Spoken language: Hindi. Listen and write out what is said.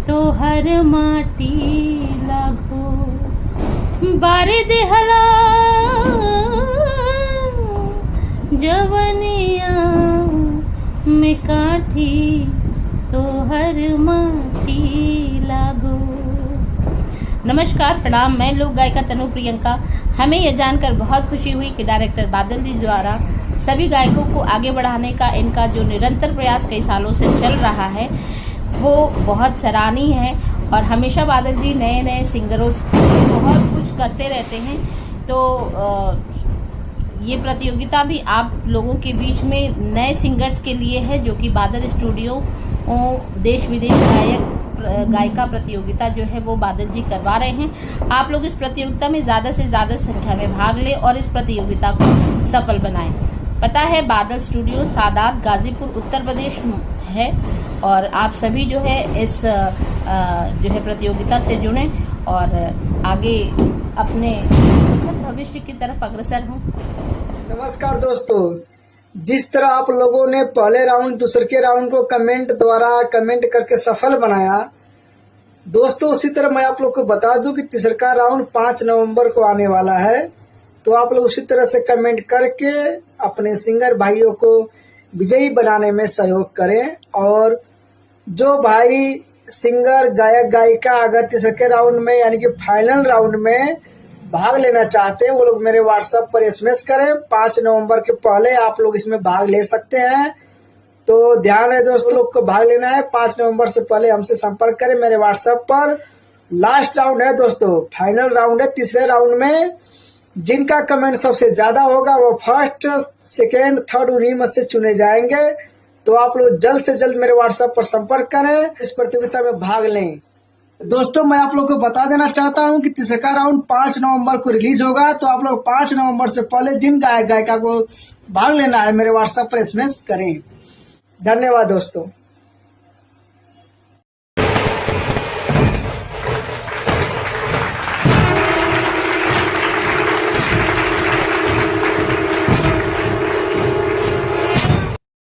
तो हर माटी लागो बारे देहला जवनिया में काठी तो हर माटी लागो। नमस्कार, प्रणाम। मैं लोक गायिका तनु प्रियंका। हमें यह जानकर बहुत खुशी हुई कि डायरेक्टर बादल जी द्वारा सभी गायकों को आगे बढ़ाने का इनका जो निरंतर प्रयास कई सालों से चल रहा है वो बहुत सराहनीय है। और हमेशा बादल जी नए नए सिंगरों से बहुत कुछ करते रहते हैं। तो ये प्रतियोगिता भी आप लोगों के बीच में नए सिंगर्स के लिए है, जो कि बादल स्टूडियो देश विदेश गायिका प्रतियोगिता जो है वो बादल जी करवा रहे हैं। आप लोग इस प्रतियोगिता में ज्यादा से ज्यादा संख्या में भाग लें और इस प्रतियोगिता को सफल बनाएं। पता है बादल स्टूडियो सादात गाजीपुर उत्तर प्रदेश है और आप सभी जो है इस जो है प्रतियोगिता से जुड़े और आगे अपने सुखद भविष्य की तरफ अग्रसर हों। नमस्कार दोस्तों, जिस तरह आप लोगों ने पहले राउंड दूसरे के राउंड को कमेंट द्वारा कमेंट करके सफल बनाया दोस्तों, उसी तरह मैं आप लोग को बता दूं कि तीसरा राउंड 5 नवंबर को आने वाला है। तो आप लोग उसी तरह से कमेंट करके अपने सिंगर भाइयों को विजयी बनाने में सहयोग करें। और जो भाई सिंगर गायक गायिका अगर तीसरे राउंड में यानी कि फाइनल राउंड में भाग लेना चाहते हैं वो लोग मेरे व्हाट्सएप पर एसएमएस करें। 5 नवंबर के पहले आप लोग इसमें भाग ले सकते हैं। तो ध्यान है दोस्तों, लोग को भाग लेना है 5 नवंबर से पहले हमसे संपर्क करें मेरे व्हाट्सएप पर। लास्ट राउंड है दोस्तों, फाइनल राउंड है। तीसरे राउंड में जिनका कमेंट सबसे ज्यादा होगा वो फर्स्ट सेकेंड थर्ड उन्हीं में से चुने जाएंगे। तो आप लोग जल्द से जल्द मेरे व्हाट्सएप पर संपर्क करें, इस प्रतियोगिता में भाग लें। दोस्तों मैं आप लोग को बता देना चाहता हूं कि तीसरा राउंड 5 नवंबर को रिलीज होगा। तो आप लोग 5 नवंबर से पहले जिन गायक गायिका को भाग लेना है मेरे व्हाट्सएप पर एसएमएस करें। धन्यवाद दोस्तों।